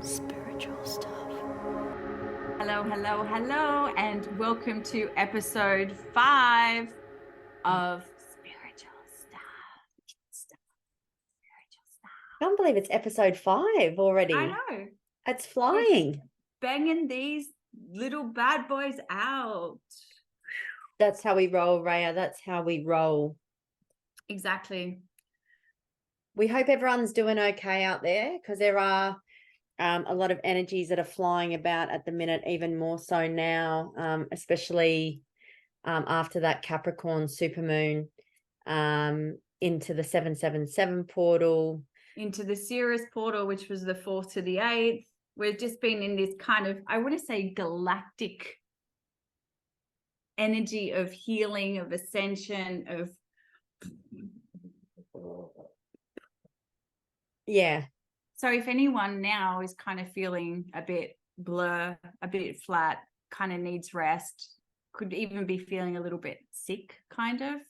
spiritual stuff. Hello, and welcome to episode 5 of Spiritual Stuff. I can't believe it's episode 5 already. I know. It's flying. Banging these little bad boys out. That's how we roll, Reaya. That's how we roll. Exactly. We hope everyone's doing okay out there, because there are a lot of energies that are flying about at the minute, even more so now, especially after that Capricorn supermoon, into the 777 portal. Into the Sirius portal, which was the 4th to the 8th. We've just been in this kind of, I want to say, galactic energy of healing, of ascension, of... Yeah. So if anyone now is kind of feeling a bit blur, a bit flat, kind of needs rest, could even be feeling a little bit sick, kind of.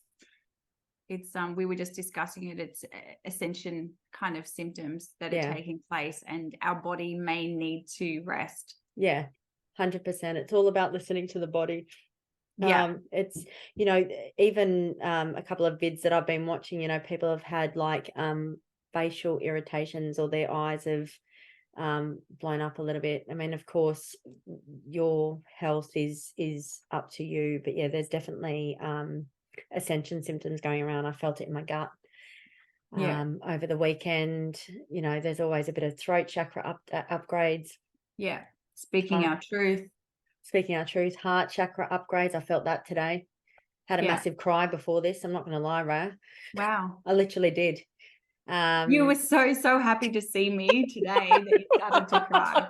It's we were just discussing it. It's ascension kind of symptoms that are taking place, and our body may need to rest. Yeah, 100%. It's all about listening to the body. Yeah. It's, even a couple of vids that I've been watching, people have had like facial irritations, or their eyes have blown up a little bit. I mean, of course, your health is up to you, but yeah, there's definitely ascension symptoms going around. I felt it in my gut over the weekend. There's always a bit of throat chakra upgrades. Yeah. Speaking our truth, heart chakra upgrades. I felt that today. Had a massive cry before this. I'm not going to lie, Ra. Wow. I literally did. You were so happy to see me today that you started to cry.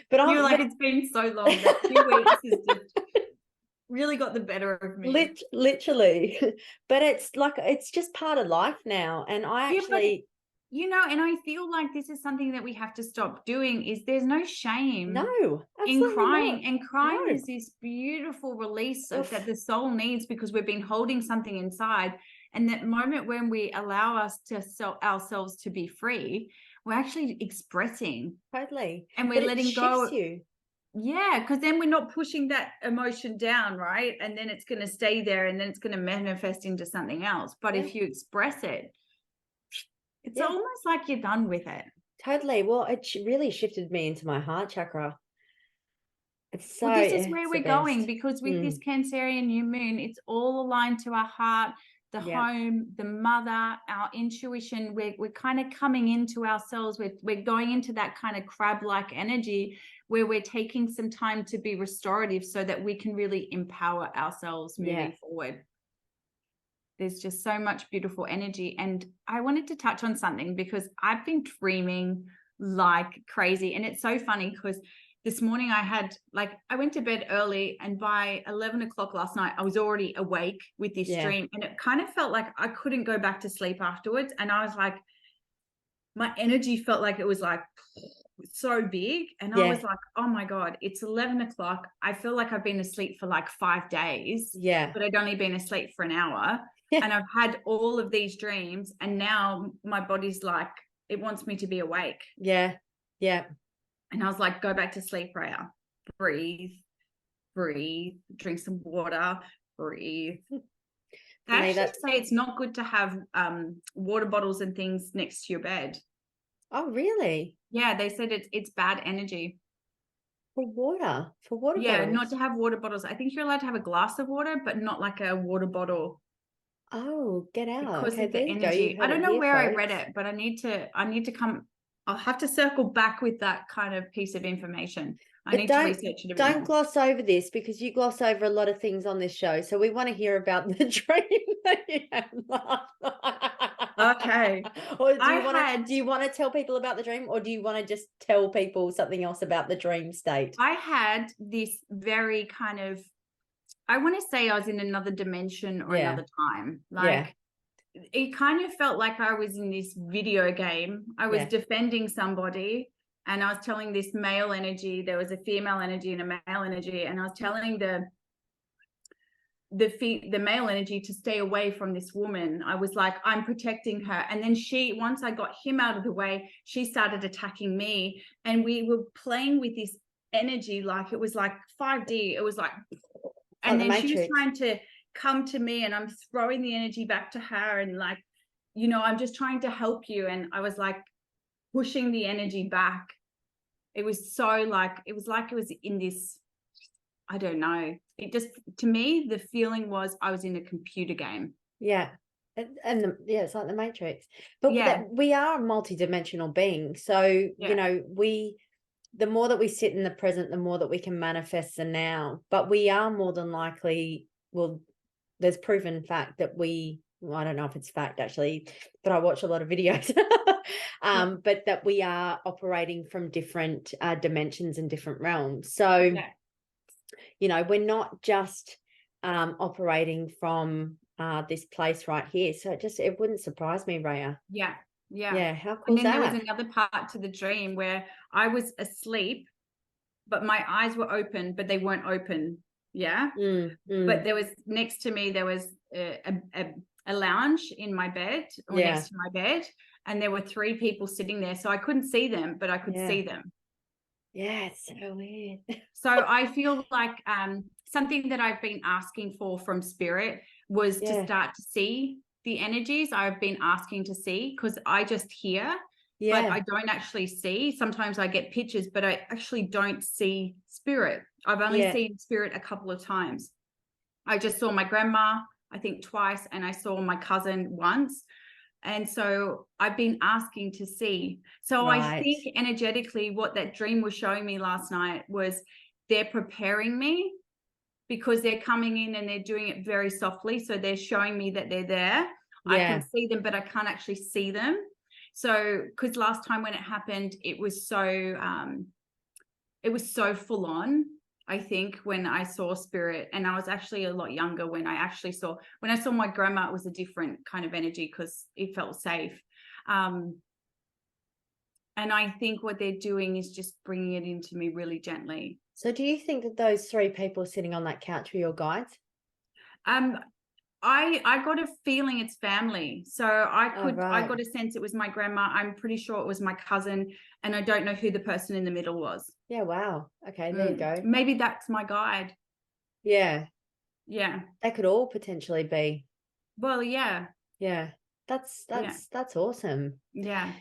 But you're like, it's been so long. That 2 weeks has just really got the better of me. Literally. But it's just part of life now. And I actually... and I feel like this is something that we have to stop doing, is there's no shame in crying. Not. And crying is this beautiful release that the soul needs, because we've been holding something inside. And that moment when we allow ourselves to be free, we're actually expressing. Totally. And we're letting go. You. Yeah, because then we're not pushing that emotion down, right? And then it's going to stay there, and then it's going to manifest into something else. But if you express it, it's almost like you're done with it. Totally. Well, it really shifted me into my heart chakra. It's this is where we're going, because with this Cancerian new moon, it's all aligned to our heart, the home, the mother, our intuition. We're kind of coming into ourselves. We're going into that kind of crab-like energy where we're taking some time to be restorative, so that we can really empower ourselves moving forward. There's just so much beautiful energy. And I wanted to touch on something, because I've been dreaming like crazy. And it's so funny, because this morning I went to bed early, and by 11 o'clock last night, I was already awake with this dream. And it kind of felt like I couldn't go back to sleep afterwards. And I was like, my energy felt like it was like so big. And I was like, oh my God, it's 11 o'clock. I feel like I've been asleep for like 5 days. But I'd only been asleep for an hour. And I've had all of these dreams. And now my body's like, it wants me to be awake. Yeah. And I was like, go back to sleep, Reaya. Breathe, drink some water, breathe. They actually say it's not good to have water bottles and things next to your bed. Oh, really? Yeah, they said it's bad energy. For water yeah, bottles? Not to have water bottles. I think you're allowed to have a glass of water, but not like a water bottle. Oh, get out. Because of the energy. I don't know where I read it, but I need to come. I'll have to circle back with that kind of piece of information. I need to research it a bit more. Don't gloss over this, because you gloss over a lot of things on this show. So we want to hear about the dream that you had last night. Okay. Or do you want to tell people about the dream, or do you want to just tell people something else about the dream state? I had this very kind of, I want to say I was in another dimension or another time. It kind of felt like I was in this video game. I was defending somebody, and I was telling this male energy, there was a female energy and a male energy, and I was telling the male energy to stay away from this woman. I was like, I'm protecting her. And then once I got him out of the way, she started attacking me. And we were playing with this energy, like it was like 5D. It was like, and then she was trying to come to me, and I'm throwing the energy back to her, and like, you know, I'm just trying to help you. And I was like pushing the energy back. It was so like, it was in this, I don't know. It just, to me, the feeling was I was in a computer game. Yeah. Yeah, it's like the Matrix. But we are a multidimensional being. So, you know, the more that we sit in the present, the more that we can manifest the now. But we are more than likely, well, there's proven fact that I don't know if it's fact actually, but I watch a lot of videos. But that we are operating from different dimensions and different realms. So, you know, we're not just operating from this place right here. So it wouldn't surprise me, Reaya. Yeah. How cool is that? And then there was another part to the dream where I was asleep, but my eyes were open, but they weren't open. But there was, next to me, there was a lounge in my bed, or next to my bed, and there were 3 people sitting there. So I couldn't see them, but I could see them. Yeah, it's so weird. So I feel like something that I've been asking for from spirit was to start to see the energies I've been asking to see, because I just hear, but I don't actually see. Sometimes I get pictures, but I actually don't see spirit. I've only seen spirit a couple of times. I just saw my grandma, I think twice, and I saw my cousin once. And so I've been asking to see. So I think energetically what that dream was showing me last night was they're preparing me, because they're coming in and they're doing it very softly. So they're showing me that they're there. I can see them, but I can't actually see them. So, because last time when it happened, it was so full on. I think when I saw spirit, and I was actually a lot younger when I saw my grandma, it was a different kind of energy because it felt safe. And I think what they're doing is just bringing it into me really gently. So do you think that those 3 people sitting on that couch were your guides? I got a feeling it's family. So I got a sense it was my grandma. I'm pretty sure it was my cousin, and I don't know who the person in the middle was. Yeah, wow. Okay, there you go. Maybe that's my guide. Yeah. They could all potentially be. Well, yeah. That's awesome. Yeah.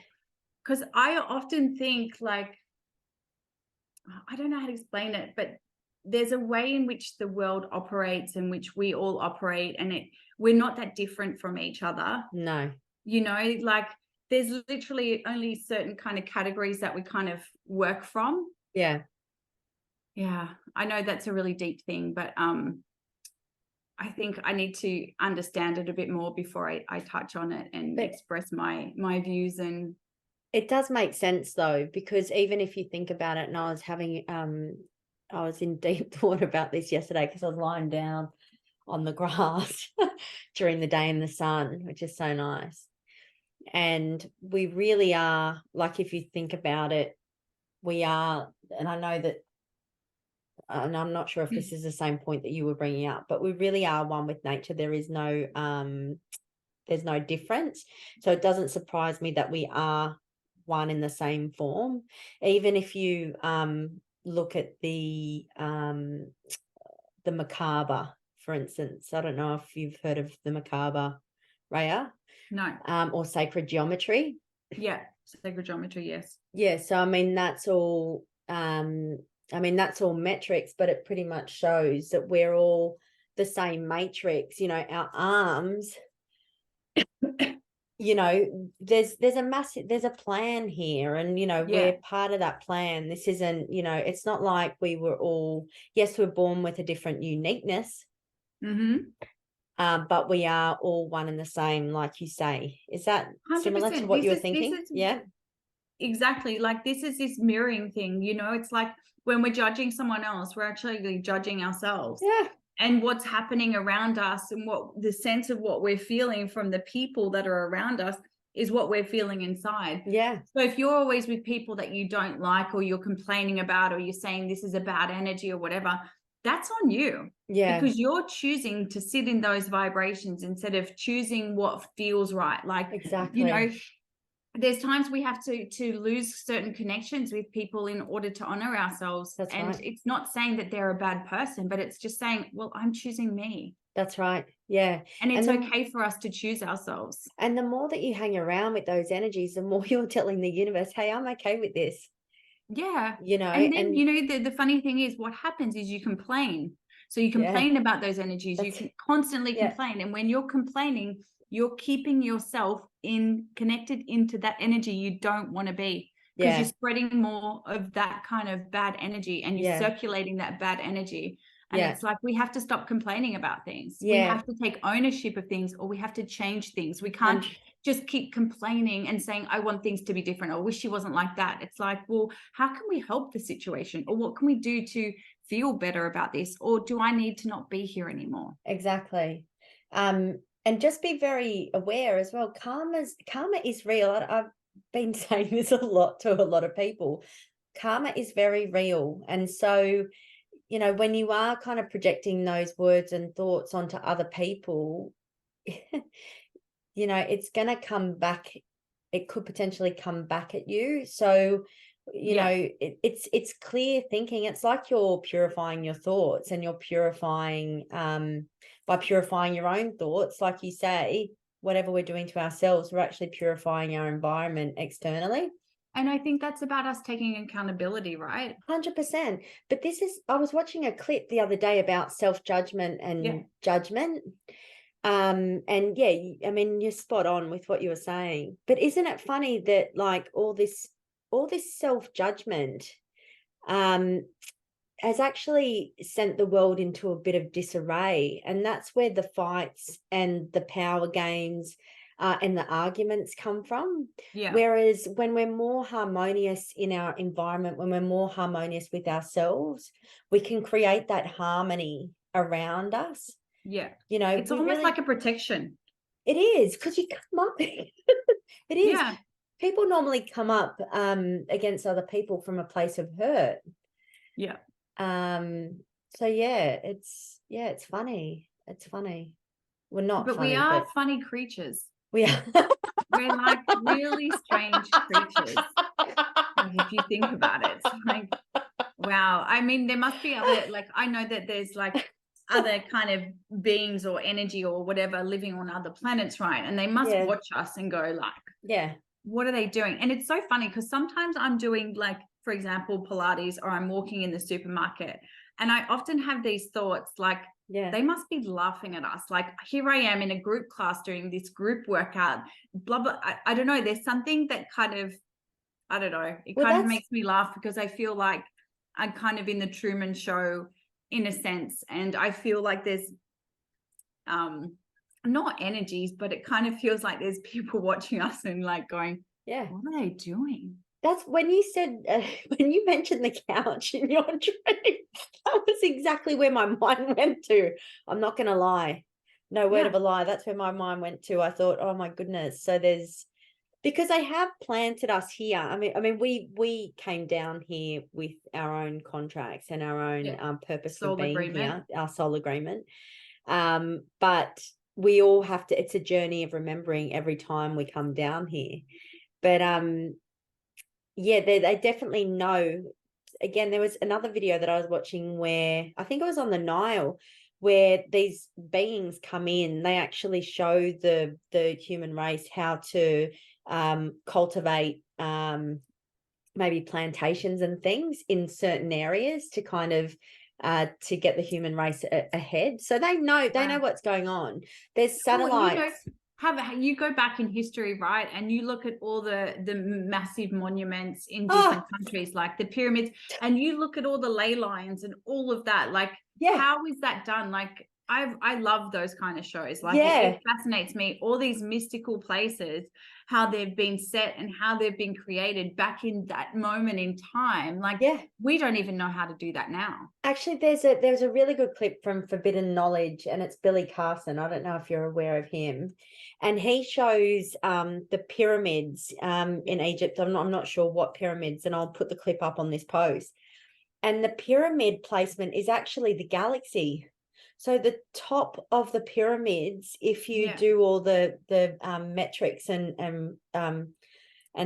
Because I often think, like, I don't know how to explain it, but there's a way in which the world operates, in which we all operate, and we're not that different from each other. No. You know, like there's literally only certain kind of categories that we kind of work from. Yeah. I know that's a really deep thing, but I think I need to understand it a bit more before I touch on it and express my views. And it does make sense though, because even if you think about it, and I was in deep thought about this yesterday because I was lying down on the grass during the day in the sun, which is so nice. And we really are, like, if you think about it, we are, and I know that, and I'm not sure if this is the same point that you were bringing up, but we really are one with nature. There is no, there's no difference. So it doesn't surprise me that we are one in the same form. Even if you look at the macabre, for instance. I don't know if you've heard of the macabre, Reaya. No. Or sacred geometry. Yeah, sacred geometry, yes. Yeah, so I mean that's all that's all metrics, but it pretty much shows that we're all the same matrix. You know, our arms, you know, there's a plan here, and you know, we're part of that plan. This isn't, you know, it's not like we were all, yes, we're born with a different uniqueness. But we are all one and the same, like you say. Is that 100%. Similar to what you were thinking? Yeah, exactly. Like this is this mirroring thing, you know, it's like when we're judging someone else, we're actually judging ourselves. Yeah. And what's happening around us, and what the sense of what we're feeling from the people that are around us is what we're feeling inside. Yeah. So if you're always with people that you don't like, or you're complaining about, or you're saying this is a bad energy or whatever, that's on you. Yeah. Because you're choosing to sit in those vibrations instead of choosing what feels right. Like, Exactly. you know, there's times we have to lose certain connections with people in order to honor ourselves. That's and right. it's not saying that they're a bad person, but it's just saying, well, I'm choosing me. That's right. Yeah. And it's okay for us to choose ourselves. And the more that you hang around with those energies, the more you're telling the universe, hey, I'm okay with this. Yeah. You know, And then, you know, the funny thing is what happens is you complain. So you complain about those energies. You can constantly complain. And when you're complaining, you're keeping yourself connected into that energy you don't want to be, because you're spreading more of that kind of bad energy, and you're circulating that bad energy. And it's like, we have to stop complaining about things. We have to take ownership of things, or we have to change things. We can't just keep complaining and saying, I want things to be different, or wish she wasn't like that. It's like, well, how can we help the situation? Or what can we do to feel better about this? Or do I need to not be here anymore? Exactly. And just be very aware as well. Karma is real. I've been saying this a lot to a lot of people. Karma is very real. And so, you know, when you are kind of projecting those words and thoughts onto other people, you know, it's going to come back. It could potentially come back at you. So, you know, it's clear thinking. It's like you're purifying your thoughts, and you're purifying by purifying your own thoughts, like you say, whatever we're doing to ourselves, we're actually purifying our environment externally. And I think that's about us taking accountability, right? 100%. But I was watching a clip the other day about self-judgment and judgment. And I mean, you're spot on with what you were saying. But isn't it funny that like all this self-judgment has actually sent the world into a bit of disarray, and that's where the fights and the power games and the arguments come from. Whereas when we're more harmonious in our environment, when we're more harmonious with ourselves, we can create that harmony around us. You know, it's almost like a protection. It is, because you come up. It is. People normally come up against other people from a place of hurt. So it's funny. It's funny. We're not but funny, we are funny creatures. We are. We're like really strange creatures. Like, if you think about it, it's like, wow. I mean, there must be other, like, I know that there's like other kind of beings or energy or whatever living on other planets, right? And they must watch us and go like, what are they doing? And it's so funny because sometimes I'm doing, like, for example, Pilates, or I'm walking in the supermarket, and I often have these thoughts like, they must be laughing at us. Like, here I am in a group class doing this group workout, blah, blah. I don't know. There's something that kind of, I don't know. It kind of makes me laugh, because I feel like I'm kind of in the Truman Show in a sense. And I feel like there's not energies, but it kind of feels like there's people watching us and like going, what are they doing? That's when you said, when you mentioned the couch in your dream, that was exactly where my mind went to. I'm not going to lie. No word of a lie. That's where my mind went to. I thought, oh my goodness. So because they have planted us here. I mean, we came down here with our own contracts and our own purpose for being here, our soul agreement. But we all have to, it's a journey of remembering every time we come down here. But they definitely know. Again, there was another video that I was watching where I think it was on the Nile, where these beings come in. They actually show the human race how to cultivate maybe plantations and things in certain areas to kind of to get the human race ahead. So they know what's going on. There's satellites. You go back in history, right, and you look at all the massive monuments in different countries, like the pyramids, and you look at all the ley lines and all of that. Like, how is that done? Like, I love those kind of shows. Like, it fascinates me, all these mystical places, how they've been set and how they've been created back in that moment in time. Like, we don't even know how to do that now. Actually, there's a really good clip from Forbidden Knowledge, and it's Billy Carson. I don't know if you're aware of him. And he shows the pyramids in Egypt. I'm not sure what pyramids, and I'll put the clip up on this post. And the pyramid placement is actually the galaxy. So the top of the pyramids, if you do all the metrics and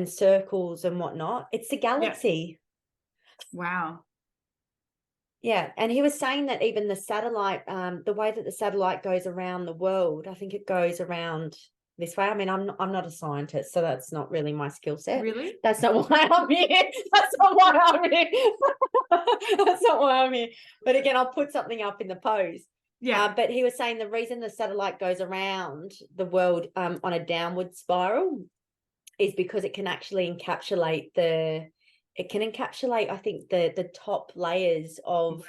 circles and whatnot, it's the galaxy. Wow. Yeah, and he was saying that even the satellite, the way that the satellite goes around the world, I think it goes around this way. I mean, I'm not a scientist, so that's not really my skill set. Really? That's not why I'm here. That's not why I'm here. That's not why I'm here. But again, I'll put something up in the post. Yeah. But he was saying the reason the satellite goes around the world on a downward spiral is because it can actually encapsulate I think the top layers of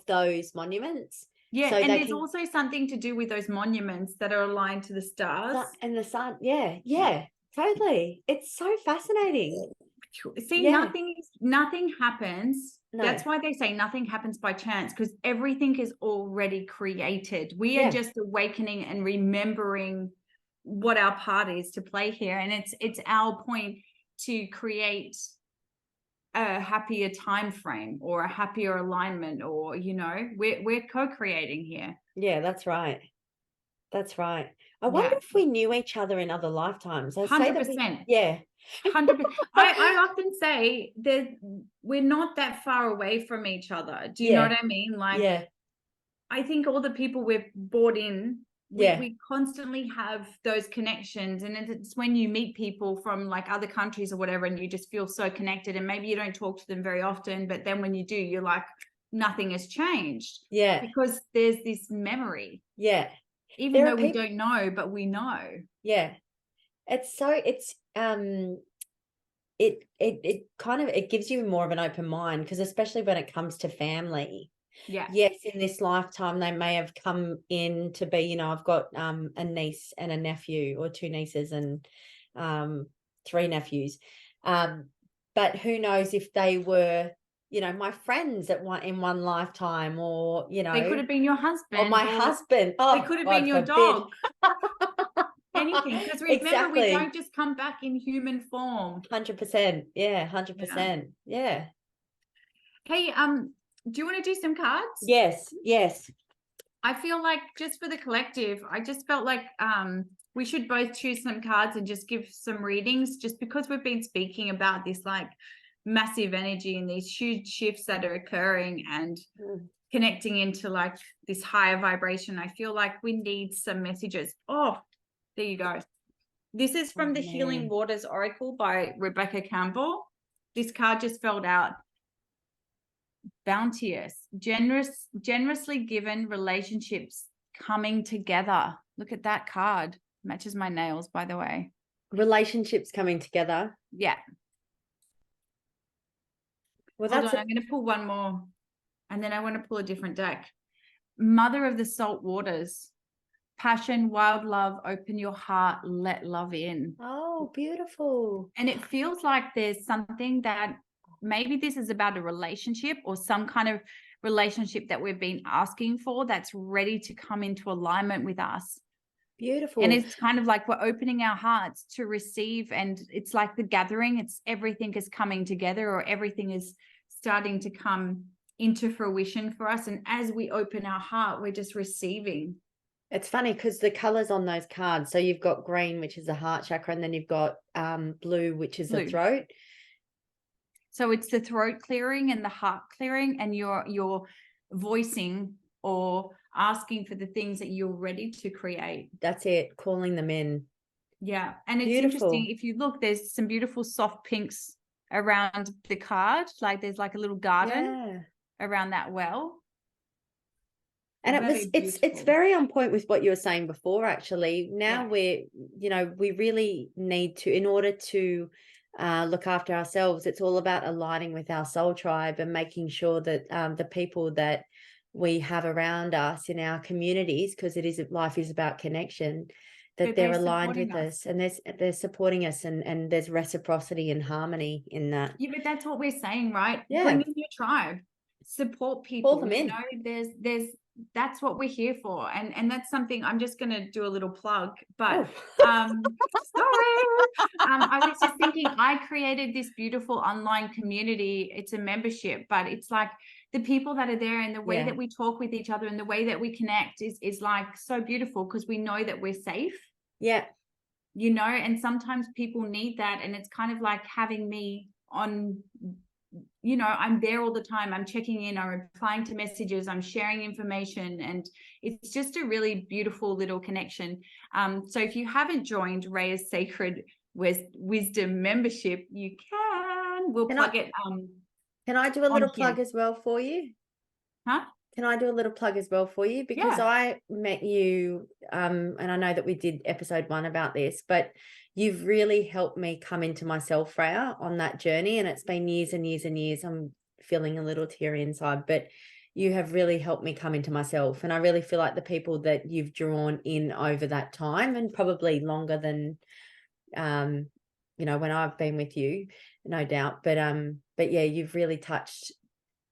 those monuments. Yeah, so and there's also something to do with those monuments that are aligned to the stars and the sun. Yeah, totally. It's so fascinating. See, nothing happens. No. That's why they say nothing happens by chance, because everything is already created. We are just awakening and remembering what our part is to play here, and it's our point to create a happier time frame or a happier alignment, or we're co-creating here. Yeah, that's right. I wonder if we knew each other in other lifetimes. 100%. 100%. I often say that we're not that far away from each other. Do you know what I mean? Like, I think all the people we've brought in, we constantly have those connections, and it's when you meet people from like other countries or whatever, and you just feel so connected, and maybe you don't talk to them very often, but then when you do, you're like, nothing has changed. Because there's this memory. Even though we don't know, but we know. It gives you more of an open mind, because especially when it comes to family. Yes, in this lifetime they may have come in to be, I've got a niece and a nephew, or 2 nieces and 3 nephews, but who knows if they were my friends in one lifetime, or they could have been your husband, or my husband. They could have been your dog. Anything, because remember, we don't just come back in human form. 100%. 100%. Hey, do you want to do some cards? Yes. I feel like, just for the collective, I just felt like we should both choose some cards and just give some readings, just because we've been speaking about this like massive energy and these huge shifts that are occurring and connecting into like this higher vibration. I feel like we need some messages. Oh, there you go. This is from the Healing Waters Oracle by Rebecca Campbell. This card just fell out. Bounteous, generously given relationships coming together. Look at that card. Matches my nails, by the way. Relationships coming together. Yeah. Well, Hold on, I'm going to pull one more, and then I want to pull a different deck. Mother of the Salt Waters. Passion, wild love, open your heart, let love in. Oh, beautiful. And it feels like there's something that maybe this is about a relationship, or some kind of relationship that we've been asking for, that's ready to come into alignment with us. Beautiful. And it's kind of like we're opening our hearts to receive, and it's like the gathering. It's everything is coming together, or everything is starting to come into fruition for us. And as we open our heart, we're just receiving. It's funny because the colors on those cards, so you've got green, which is the heart chakra, and then you've got blue, which is the throat. So it's the throat clearing and the heart clearing, and you're voicing or asking for the things that you're ready to create. That's it, calling them in. Yeah. And it's interesting, if you look, there's some beautiful soft pinks around the card. Like there's like a little garden around that well. And it's very on point with what you were saying before, actually. Now we really need to, in order to look after ourselves, it's all about aligning with our soul tribe and making sure that the people that we have around us in our communities, because life is about connection, that they're aligned with us, and they're supporting us, and there's reciprocity and harmony in that. Yeah, but that's what we're saying, right? Yeah. Bring in your tribe. support people. Call them in. There's that's what we're here for, and that's something I'm just going to do a little plug, but sorry, I was just thinking, I created this beautiful online community. It's a membership, but it's like the people that are there and the way that we talk with each other and the way that we connect is like so beautiful, because we know that we're safe. And sometimes people need that, and it's kind of like having me on. I'm there all the time. I'm checking in, I'm replying to messages, I'm sharing information, and it's just a really beautiful little connection. So if you haven't joined Reaya's Sacred Wisdom membership, you can. We'll plug it. Can I do a little plug as well for you? Can I do a little plug as well for you? Because I met you, and I know that we did episode 1 about this, but you've really helped me come into myself, Reaya, on that journey. And it's been years and years and years. I'm feeling a little teary inside, but you have really helped me come into myself. And I really feel like the people that you've drawn in over that time, and probably longer than, when I've been with you, no doubt. But yeah, you've really touched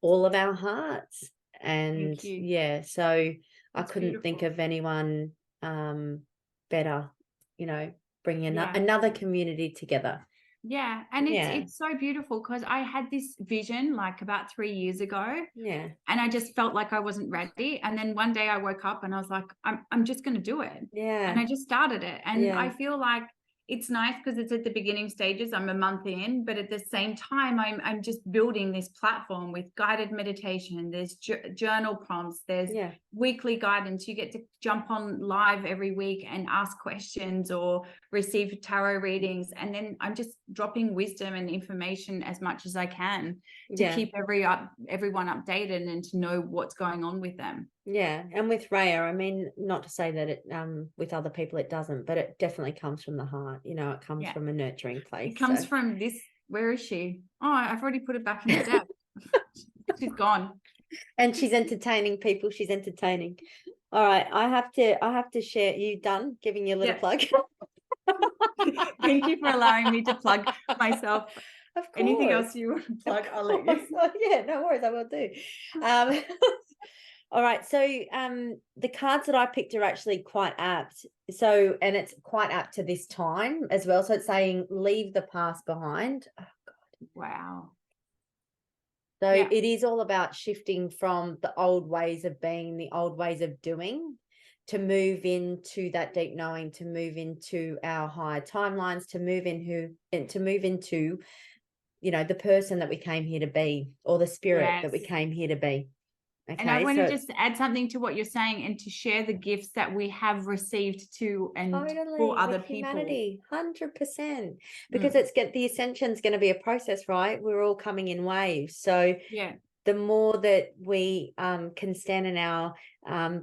all of our hearts. And so I couldn't think of anyone better, bringing another community together. And it's so beautiful, because I had this vision like about 3 years ago, and I just felt like I wasn't ready. And then one day I woke up and I was like, I'm just going to do it. And I just started it. And I feel like it's nice because it's at the beginning stages. I'm a month in, but at the same time, I'm just building this platform with guided meditation. There's journal prompts. There's weekly guidance. You get to jump on live every week and ask questions or receive tarot readings. And then I'm just dropping wisdom and information as much as I can to keep everyone updated and to know what's going on with them. And with Reaya, I mean, not to say that it with other people it doesn't, but it definitely comes from the heart. It comes from a nurturing place. It comes from this. Where is she? Oh, I've already put it back in the deck. She's gone. And she's entertaining people. She's entertaining. All right, I have to share. You done giving you a little plug? Thank you for allowing me to plug myself. Of course. Anything else you want to plug, I'll let you. No worries, I will do. All right, so the cards that I picked are actually quite apt. So, and it's quite apt to this time as well. So it's saying leave the past behind. Oh God. Wow. So it is all about shifting from the old ways of being, the old ways of doing, to move into that deep knowing, to move into our higher timelines, to move into the person that we came here to be, or the spirit that we came here to be. Okay, and I want to just add something to what you're saying, and to share the gifts that we have received to and for other people. Humanity, 100%, because the ascension's going to be a process, right? We're all coming in waves. So the more that we can stand in our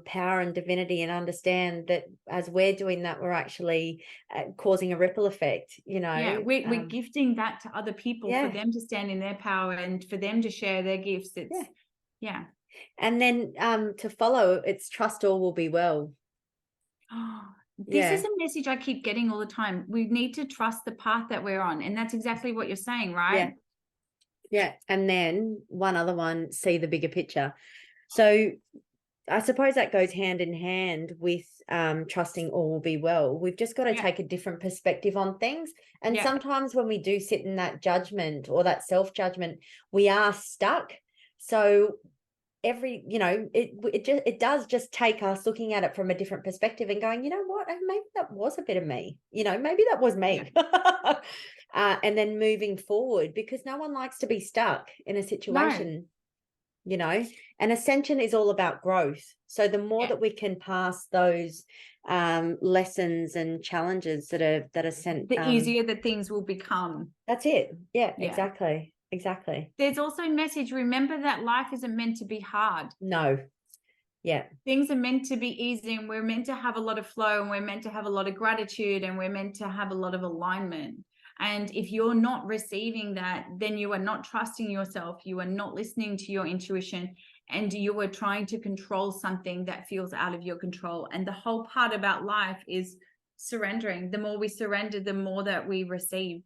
power and divinity, and understand that as we're doing that, we're actually causing a ripple effect. We're gifting that to other people for them to stand in their power and for them to share their gifts. It's And then to follow, it's trust all will be well. This is a message I keep getting all the time. We need to trust the path that we're on. And that's exactly what you're saying, right? Yeah. And then one other one, see the bigger picture. So I suppose that goes hand in hand with trusting all will be well. We've just got to take a different perspective on things. And sometimes when we do sit in that judgment or that self-judgment, we are stuck. So it does just take us looking at it from a different perspective and going, you know what, maybe that was a bit of me, maybe that was me. And then moving forward, because no one likes to be stuck in a situation, and ascension is all about growth. So the more that we can pass those lessons and challenges that are sent, the easier that things will become. That's it. Exactly. There's also a message. Remember that life isn't meant to be hard. No. Things are meant to be easy, and we're meant to have a lot of flow, and we're meant to have a lot of gratitude, and we're meant to have a lot of alignment. And if you're not receiving that, then you are not trusting yourself. You are not listening to your intuition, and you are trying to control something that feels out of your control. And the whole part about life is surrendering. The more we surrender, the more that we receive.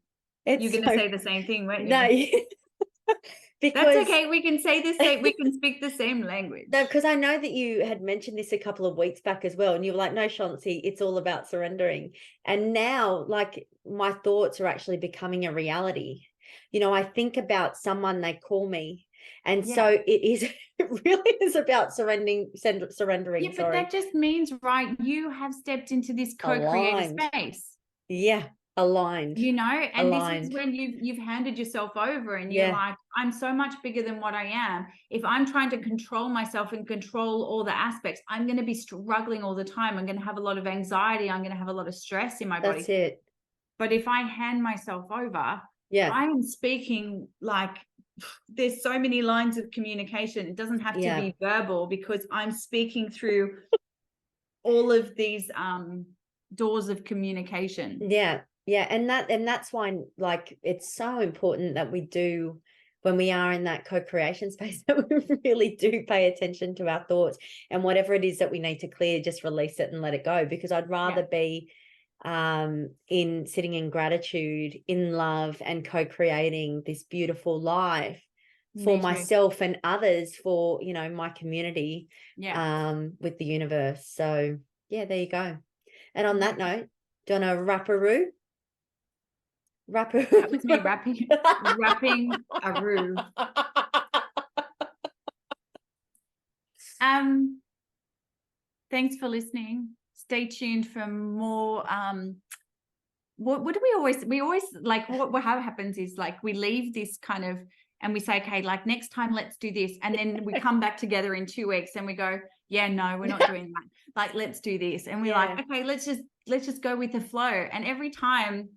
You're going to say the same thing, weren't you? No. because that's okay. We can say the same. We can speak the same language. No, because I know that you had mentioned this a couple of weeks back as well, and you were like, no, Chantsy, it's all about surrendering. And now, like, my thoughts are actually becoming a reality. You know, I think about someone, they call me. And so it really is about surrendering. Yeah, but that just means, right, you have stepped into this co-creator space. Yeah, aligned. You know, and this is when you've handed yourself over and you're like, I'm so much bigger than what I am. If I'm trying to control myself and control all the aspects, I'm going to be struggling all the time. I'm going to have a lot of anxiety. I'm going to have a lot of stress in my body. That's it. But if I hand myself over, I am speaking like, there's so many lines of communication. It doesn't have to be verbal, because I'm speaking through all of these doors of communication. Yeah. And that's why, like, it's so important that we do, when we are in that co-creation space, that we really do pay attention to our thoughts, and whatever it is that we need to clear, just release it and let it go. Because I'd rather be in sitting in gratitude, in love, and co-creating this beautiful life for myself and others, for, you know, my community, with the universe. So yeah, there you go. And on that note, do you want to wrap-a-roo? That was me wrapping a roo. Thanks for listening. Stay tuned for more. What do we always like, what happens is, like, we leave this kind of, and we say, okay, like, next time let's do this, and then we come back together in 2 weeks and we go, yeah, no, we're not doing that, like, let's do this. And we're like, okay, let's just go with the flow. And every time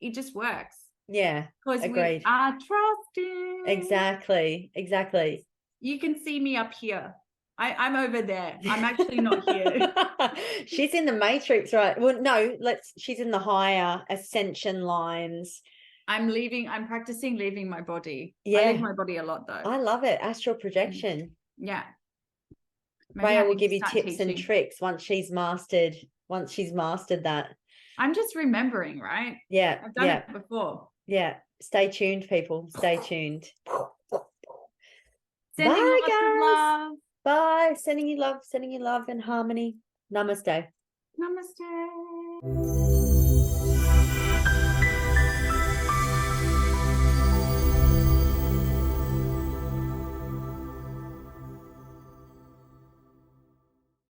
it just works. Yeah, because we are trusting. Exactly. You can see me up here. I'm over there. I'm actually not here. She's in the matrix, right? Well, no, she's in the higher ascension lines. I'm practicing leaving my body. Yeah. I leave my body a lot, though. I love it. Astral projection. Yeah. Reaya will give you tips and tricks once she's mastered that. I'm just remembering, right? Yeah. I've done it before. Yeah. Stay tuned, people. Stay tuned. Sending lots of love. Bye. Sending you love and harmony. Namaste. Namaste.